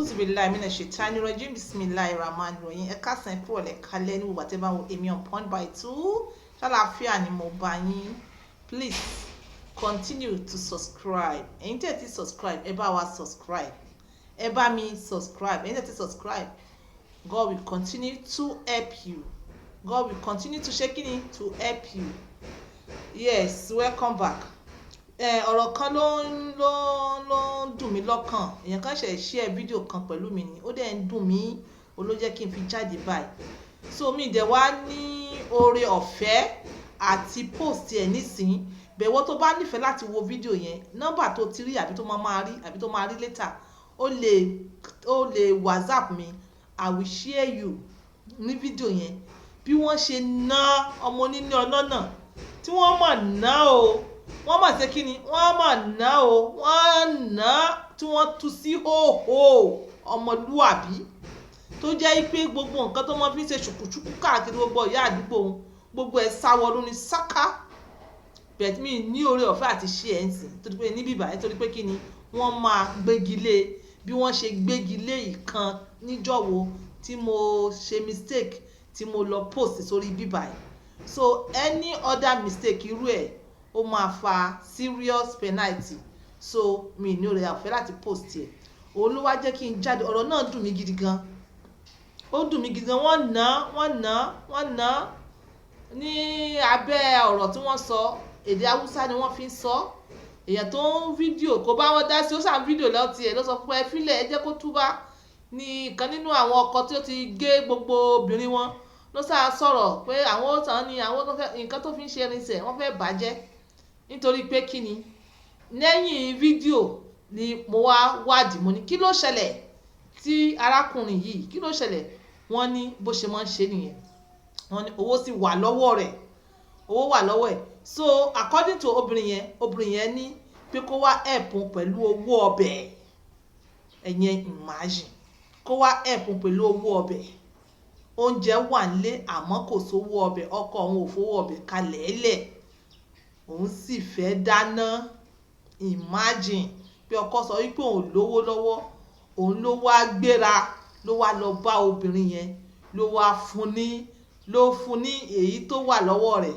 A'udhu billahi minash shaitani rajim. Bismillahir rahmanir rahim. Ẹ káàsán kúrò lẹ kálẹ́ ní wùwà tẹ́ bá wo èmi on point by two. Ṣàlàáfíà ni mo bá yín. Please continue to subscribe. Ẹ̀yin tẹ́ ti subscribe, ẹ bá wa subscribe. Ẹ bá mi subscribe. Ẹ̀yin tẹ́ ti subscribe. God will continue to help you. God will continue to to help you. Yes, welcome back. Ọ̀rọ̀ kan ló ń dùn mí lọ́kàn. Èèyàn kan ṣe share fídíò kan pẹ̀lú mi ni ó dẹ̀ ń dùn mí ó ló jẹ́ kí n fi jáde báyìí. So mi dẹ̀ wá ní oore ọ̀fẹ́ àti post ẹ̀ nísìnyí bẹ̀wọ́ tó bá nífẹ̀ẹ́ láti wo fídíò yẹn nọ́mbà tó ti rí àbí tó máa rí àbí tó máa rí later ó lè WhatsApp mi. I will share you ní fídíò yẹn bí wọ́n ṣe ná ọmọ onílé ọlọ́nà tí wọ́n mọ̀ ná o wọ́n mọ̀ sí kí ni wọ́n mọ̀ ná o wọ́n ná tí wọ́n tú sí hóhó ọmọlúwàbí tó jẹ́ pé gbogbo nǹkan tó mọ́ fi ń ṣe ṣùkùṣùkù káàkiri gbogbo ìyá àdúgbò gbogbo ẹ̀ sáwọ́lú ní sáká bẹ̀ẹ̀ mi ní oore ọ̀fẹ́ àti ṣe ẹ̀ ń sìn torí pé níbí ìbàyẹ̀ torí pé kí ni wọ́n máa gbégi lé bí wọ́n ṣe gbégi lé ìkan níjọ́wọ́ tí mo ṣe mistake tí mo lọ post sórí bíbáyìí so any other mistake irú ẹ̀ ó máa fa serious penalty so mi ní oore ọ̀fẹ́ láti post ẹ̀ òun ló wá jẹ́ kí n jáde ọ̀rọ̀ náà dùn mí gidi gan ó dùn mí gidi gan wọ́n ná ní abẹ́ ọ̀rọ̀ tí wọ́n sọ èdè haúsá ni wọ́n fi ń sọ èèyàn tó ń fídíò kò bá wọn dá sí ó sàn fídíò lọ́tì ẹ̀ ló sọ fún ẹ fílẹ̀ ẹ jẹ́ kó túbá ní ìkan nínú àwọn ọkọ tí ó ti gé gbogbo obìnrin wọn ló sá sọ̀rọ̀ pé àwọn ó tàn ní àwọn tó fẹ́ nǹkan tó fi ń ṣe irinṣẹ́ wọ́n fẹ́ bàjẹ́ nítorí pé kí ni lẹ́yìn fídíò ni mo wá wádìí mo ní kí ló ṣẹlẹ̀ tí arákùnrin yìí kí ló ṣẹlẹ̀ wọ́n ní bó ṣe máa ń ṣe nìyẹn wọ́n ní owó sì wà lọ́wọ́ rẹ̀ owó wà lọ́wọ́ ẹ̀ so according to obìnrin yẹn ní pé kó wá ẹ̀pùn pẹ̀lú owó ọbẹ̀ ẹ̀yẹn imagine kó wá ẹ̀pùn pẹ̀lú owó ọbẹ̀ oúnjẹ wà nílé àmọ́ kò sówó ọbẹ̀ ọkọ òun ò fowó ọbẹ̀ kalẹ̀ ẹ̀lẹ̀ òun sì fẹ́ dáná imagine pé ọkọ sọ wípé òun lówó lọ́wọ́ òun ló wá gbéra ló wá lọ bá obìnrin yẹn ló fún ní èyí tó wà lọ́wọ́ rẹ̀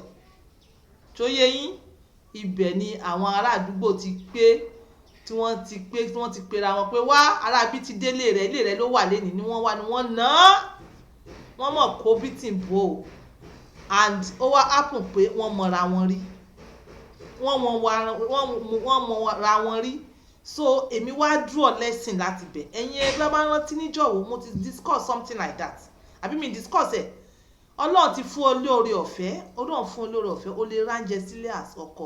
tó yé yín ibẹ̀ ni àwọn ará àdúgbò ti pé tí wọ́n ti pera wọn pé wá arábí ti délé rẹ̀ ilé rẹ̀ ló wà lẹ́nìí ni wọ́n wá ni wọ́n ná wọ́n mọ̀ kó bítìn bò ó and ó wá happen pé wọ́n mọ̀ra wọn rí wọ́n mọ̀ra wọn rí so èmi wá draw lesson láti bẹ̀ ẹ̀yin ẹgbẹ́ bá rántí níjọ̀wọ́ mo ti discuss something like that àbí mi discuss ẹ̀ ọlọ́run ti fún olóore ọ̀fẹ́ ọlọ́run fún olóore ọ̀fẹ́ ó lè ránjẹ sílé àsọkọ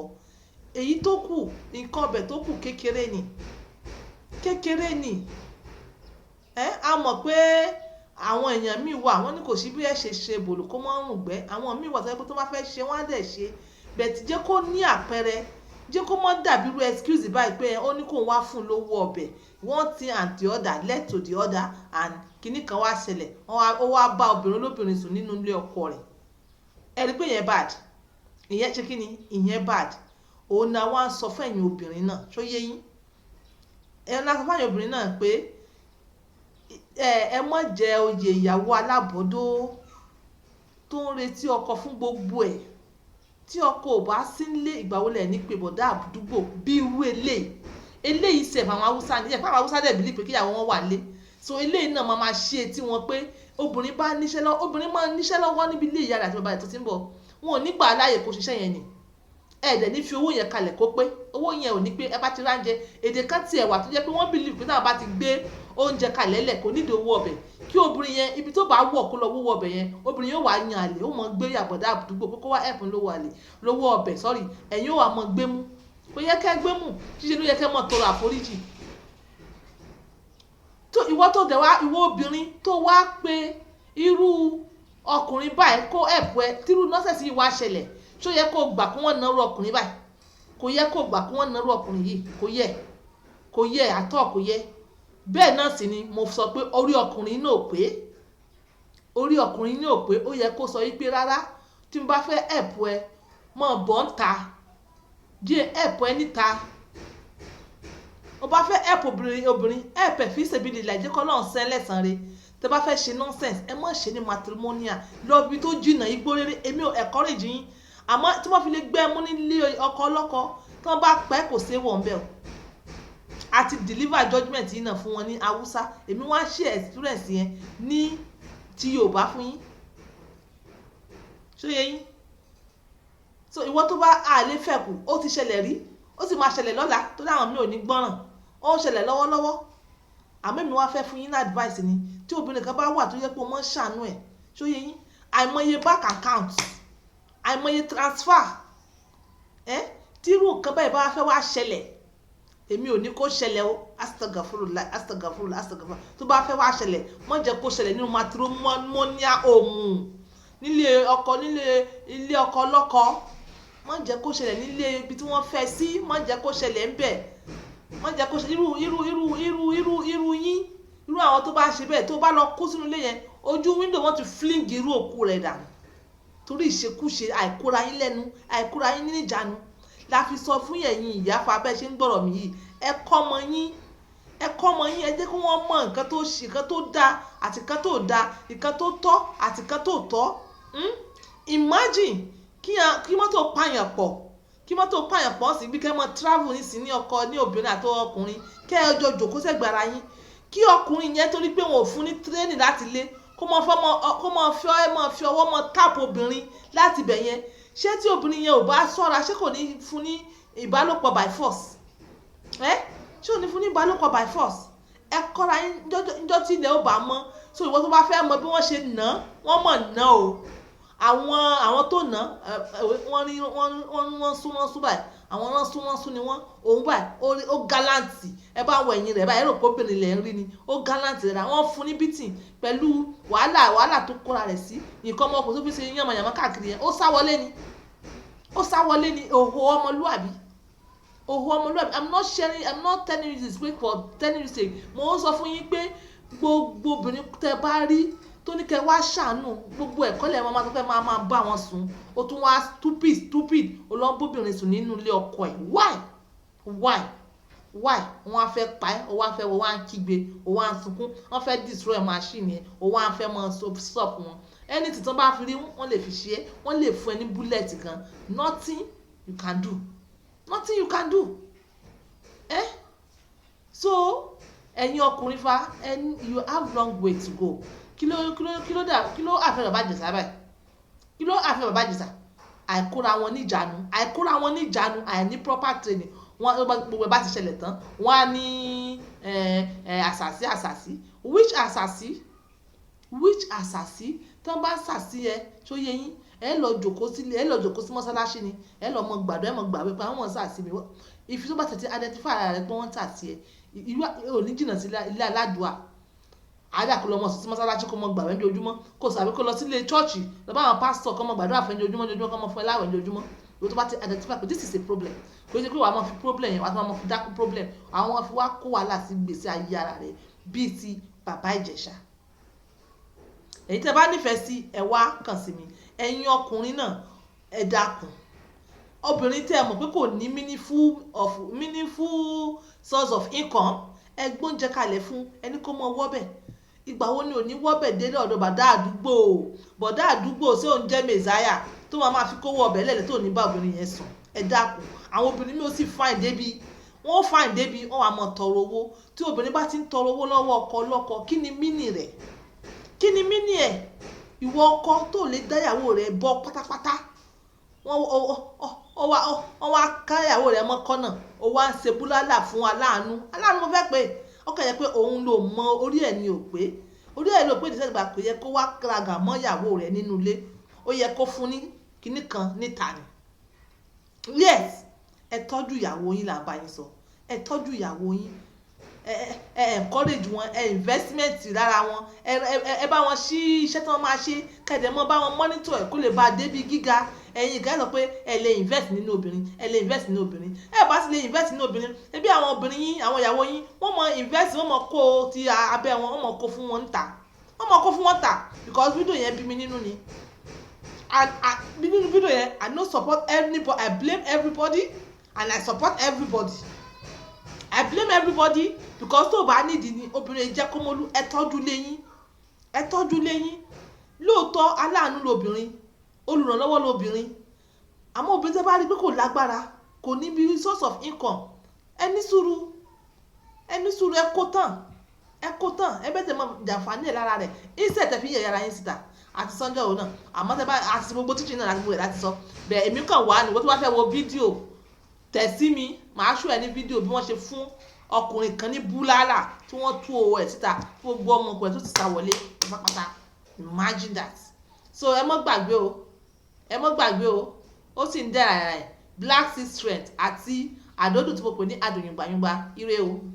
èyí tó kù nǹkan ọbẹ̀ tó kù kékeré ni a mọ̀ pé àwọn èèyàn míì wà wọ́n ní kò sí bí ẹ ṣe bòlò kó mọ́ rùn gbẹ́ àwọn míì wà tó yẹ pé tó bá fẹ́ ṣe wọ́n á dẹ̀ ṣe bẹ̀tì jẹ́ kó ní àpẹẹrẹ jẹ́ kó mọ́ dàbí irú excuse báyìí pé ó ní kó wá fún lówó ọbẹ̀ one thing and the other led to the other and kíní kan wá ṣẹlẹ̀ ó wá bá obìnrin olóbìnrin sùn nínú ilé ọkọ rẹ̀ ẹ rí pé ìyẹn bad ìyẹn ṣe kí ni ìyẹn bad òun náà wá ń sọ fún ẹ̀yin obìnrin náà tó yé yín ẹ náà sọ fún ẹ̀yin obìnrin náà pé ẹ mọ̀ jẹ oyè ìyàwó alábọ́dọ́ tó ń retí ọkọ fún gbogbo ẹ̀ tí ọkọ ò bá sí nílé ìgbàwọlẹ̀ ní pé bọ̀dá àdúgbò bí irú eléyìí sẹ̀ àwọn haúsá ní ẹ̀fọ́ àwọn haúsá dẹ̀ bìlí pé kíyàwó wọn wà lé so eléyìí náà máa ṣe tí wọn pé obìnrin máa níṣẹ́ lọ́wọ́ níbi ilé ìyá rẹ̀ àti bàbá rẹ̀ tó ti ń bọ̀ wọn ò nígbà láàyè kó ṣiṣẹ́ yẹn ni ẹ̀ẹ́dẹ̀ ní fi owó yẹn kalẹ̀ kó pé owó yẹn ò ní pé ẹ bá ti ránjẹ èdè kan tiẹ̀ wà tó jẹ́ pé wọ́n believe pé náà bá ti gbé oúnjẹ kalẹ̀ lẹ̀ kò nídìí owó ọbẹ̀ kí obìnrin yẹn ibi tó bá wọ̀ kó lọ wówó ọbẹ̀ yẹn obìnrin yóò wá yan àlè ó mọ gbé àbọ̀dá àdúgbò kó wá ẹ̀fún lówó ọbẹ̀ sọ́rí ẹ̀yin ó wà mọ gbé mú kò yẹ kẹ́ gbé mú ṣíṣe ló yẹ kẹ́ mọ tọrọ àforíjì ìwọ obìnrin tó wá pé irú ọkùnrin báyìí kó ẹ̀pù ẹ tírú nọ́sẹ̀sì wá ṣẹlẹ̀ tó yẹ kó gbà kí wọ́n narú ọkùnrin báyìí kò yẹ kó gbà kí wọ́n narú ọkùnrin yìí kò yẹ àtọ̀ kò yẹ bẹ́ẹ̀ náà sì ni mo sọ pé orí ọkùnrin náà pé ó yẹ kó sọ wípé rárá tí mo bá fẹ́ ẹ̀pù ẹ mọ̀ bọ́ ń ta jẹ́ ẹ̀pù ẹ níta o bá fẹ́ help obìnrin help ẹ̀ fi ṣèbí lè láì jẹ́ kọ́ lọ́n sẹ́ lẹ́sàn-án rẹ̀ tẹ́ bá fẹ́ ṣe nonsense ẹ má ṣe ní matrimonial lọ bí tó jìnnà igbó rere èmi ò encourage yín àmọ́ tí wọ́n fi lè gbẹ́ mú nílé ọkọ ọlọ́kọ tí wọ́n bá pẹ́ kò sí wọ̀n bẹ́ẹ̀ o àti deliver judgement yìí náà fún wọn ní Haúsá èmi wá share experience yẹn ní ti Yorùbá fún yín ṣó yẹ yín so ìwọ tó bá àlè fẹ́ kù ó ti ṣẹlẹ̀ rí ó sì máa ṣẹlẹ̀ lọ́la tó dáhùn mi ò ní gbọ́ràn ó ń ṣẹlẹ̀ lọ́wọ́lọ́wọ́ àmọ́ èmi wá fẹ́ fún yín ní advice ni tí obìnrin kan bá wà tó yẹ pé o mọ́ ṣàánú ẹ̀ ṣó yẹ yín àìmọye bank account àìmọye transfer tí irú nǹkan báyìí bá fẹ́ wá ṣẹlẹ̀ èmi ò ní kó ṣẹlẹ̀ o astagafurullah tó bá fẹ́ wá ṣẹlẹ̀ má jẹ́ kó ṣẹlẹ̀ nínú matrimonial home nílé ọkọ lọ́kọ má jẹ́ kó ṣẹlẹ̀ nílé ibi tí wọ́n fẹ́ sí má jẹ́ kó ṣẹlẹ̀ ń bẹ̀ má jẹ́ kó ṣẹlẹ̀ irú yín irú àwọn tó bá ṣe bẹ́ẹ̀ tó bá lọ kó sínú ilé yẹn ojú wíńdò wọn ti fling irú òkú rẹ̀ dànù torí ìṣekúṣe àìkóra yín lẹ́nu àìkóra yín níjànú la fi sọ fún ẹ̀yin ìyá fa bẹ́ẹ̀ ṣe ń gbọ́rọ̀ mi yìí ẹ kọ́ ọmọ yín ẹ jẹ́ kí wọ́n mọ nǹkan tó ṣe nǹkan tó dáa àti nǹkan tó dáa nǹkan tó tọ́ àti nǹkan tó tọ́ imagine kí mọ́tò pààyàn pọ̀ sí bí kẹ́ mọ́ travel nísìn ní ọkọ ní obìnrin àti ọkùnrin kẹ́ ẹ jọ jòkó sẹ́gbàrà yín kí ọkùnrin yẹn torí pé wọn ò fún ní training láti lé kó mọ fi ọwọ́ mọ tap obìnrin láti bẹ̀ yẹn ṣé tí obìnrin yẹn ò bá ṣọ́ra ṣé kò ní fún ní ìbálòpọ̀ by force ṣé ò ní fún ní ìbálòpọ̀ by force ẹ kọ́ra níjọ́ tí ilẹ̀ ò bá mọ́ so ìwọ tó bá fẹ́ mọ bí wọ́n ṣe ná wọ́n mọ̀ ná o àwọn tó ná wọ́n sún báyìí àwọn wọ́n sún ni wọ́n òun báyìí ó galanti ẹ bá wọ ẹ̀yìn rẹ̀ báyìí ẹ rò pé obìnrin lẹ̀ ń rí ni ó galanti rẹ̀ wọ́n fún ní bítìn pẹ̀lú wàhálà tó kóra rẹ̀ sí nǹkan ọmọkùnrin tó fi ṣe yànmọ̀yànmọ́ káàkiri yẹn ó sá wọlé ni òhò ọmọlúwàbí I'm not telling you this quick for telling you say mo ń sọ fún yín pé gbogbo obìnrin tẹ bá rí tó ní kẹ wá ṣàánú gbogbo ẹ̀kọ́ lẹ̀ máa tó fẹ́ máa bá wọn sùn ó tún wá stupid olóńgbòbìnrin sùn nínú ilé ọkọ ẹ̀ why wọ́n á fẹ́ pa ẹ́ ó wá fẹ́ wọ́n wá ń kígbe ó wá ń sunkún wọ́n fẹ́ destroy machine yẹn ó wá ń fẹ́ mọ́ stop wọn ẹni tí tán bá fi rí wọ́n lè fi ṣe é wọ́n lè fún ẹ ní bullet kan nothing you can do so ẹ̀yin ọkùnrin fa you have long way to go kí ló àfẹ́ bàbá jẹ̀sà báyìí kí ló àfẹ́ bàbá jẹ̀sà àìkóra wọn níjànú àìní proper training wọn gbogbo ẹ bá ti ṣẹlẹ̀ tán wọn á ní àṣàsí which àṣàsí tán bá ṣàṣì ẹ tó yẹ yín ẹ lọ jòkó sí mọ́sálásí ni ẹ lọ mọ gbàdúrà ẹ mọ gbàgbé pé àwọn ṣàṣì mi ìfi tó bá tètè identify ara rẹ pé wọ́n ṣàṣì ẹ ìlú òní jìnnà sí ilé aládùá àdá kó lọ mọ sí mọ́sálásí kó mọ gbàgbé ní ojúmọ́ kó sàbí kó lọ sílé chọ́ọ̀chì lọ bá àwọn pásítọ̀ kó mọ gbàdúrà fẹ́ ní ojúmọ́ kó mọ fún ẹ láwẹ̀ ní ojúmọ́ ìwé tó bá ti identify pé this is a problem kò ṣe pé wàá máa fi problem yẹn wàá tó máa fi dákú problem àwọn fi wá kó wàhálà sí gbèsè ayé ara rẹ bíi ti bàbá Ìjẹ̀ṣà èyí tẹ́ bá nífẹ̀ẹ́ sí ẹ wá kàn sí mi ẹ̀yin ọkùnrin náà ẹ dákun obìnrin tẹ́ ẹ mọ̀ pé kò ní meaningful source of income ẹ gbóúnjẹ kalẹ̀ fún ẹni kó mọ wọ́bẹ̀ ìgbà wo ni ò ní wọ́bẹ̀ délé ọ̀dọ̀ bọ̀dá àdúgbò sí òun jẹ́ mẹ̀sáyà tó máa fi kówó ọbẹ̀ lẹ́lẹ̀ tó ní bá obìnrin yẹn sùn ẹ dákun àwọn obìnrin mi ò sì fine débi wọ́n wà mọ̀ tọrọ owó tí obìnrin bá ti ń tọrọ owó lọ́wọ́ ọkọ lọ́kọ kí ni mínì rẹ̀ kí ni mínì ẹ̀ ìwọ ọkọ tó lè dáyàwó rẹ̀ bọ́ pátápátá wọ́n wá káyàwó rẹ̀ mọ́kànnà ó wá ń ṣe búlálà fún aláàánú mo fẹ́ pé ọkọ yẹ pé òun ló mọ orí ẹ̀ ní òpé ìdíṣẹ́ ìgbà kò yẹ kó wá kragà mọ́ ìyàwó rẹ̀ nínú ilé ó yẹ kó fún ní kinní kan níta ni yes ẹ tọ́jú ìyàwó yín là ń bá yín sọ ẹ tọ́jú ìyàwó yín encourage wọn investment lára wọn ẹ bá wọn ṣí iṣẹ́ tí wọ́n máa ṣe kẹ̀dẹ̀ mọ́ bá wọn monitor ẹ̀ kó lè bá a débi gíga ẹ̀yin ìgbà sọ pé ẹ lè invest nínú obìnrin ẹ bá sì lè invest nínú obìnrin ẹbí àwọn obìnrin yín àwọn ìyàwó yín wọ́n mọ invest wọ́n mọ kó ti abẹ́ wọn wọ́n mọ kó fún wọn níta because fídíò yẹn bí mi nínú ni nínú fídíò yẹn I no support anybody I blame everybody and I support everybody I blame everybody because tó bá nídìí ni obìnrin jẹ́ kó mọ́lú ẹ tọ́jú léyìn lóòótọ́ aláàánú lobìnrin olùrànlọ́wọ́ lobìnrin àmọ́ obìnrin tẹ́ bá rí pé kò lágbára kò ní bí source of income ẹ ní sùúrù ẹ kó tán ẹ bẹ́ẹ̀ tẹ̀ mọ́ jàǹfààní ẹ̀ lára rẹ̀ ìṣẹ̀ tẹ̀ fi yẹ̀ yàrá yín síta àti Sunday òun náà àmọ́ tẹ́ bá àti gbogbo tíṣì náà láti gbogbo ẹ̀ láti sọ bẹ́ẹ̀ èmi kàn wá ní wọ́n tó bá fẹ́ wo fídíò tẹ̀ sí mi màá ṣó ẹ ní fídíò bí wọ́n ṣe fún ọkùnrin kan ní búláàlà tí wọ́n tú owó ẹ̀ síta tí gbogbo ọmọkùnrin tó ti sá wọlé pátápátá imagine that. So ẹ mọ́ gbàgbé o ó sì ń dẹ́ra ẹ̀ Black Sea Strength àti àdódù tí mo pè ní adùn yùngbàyùngbà ire o.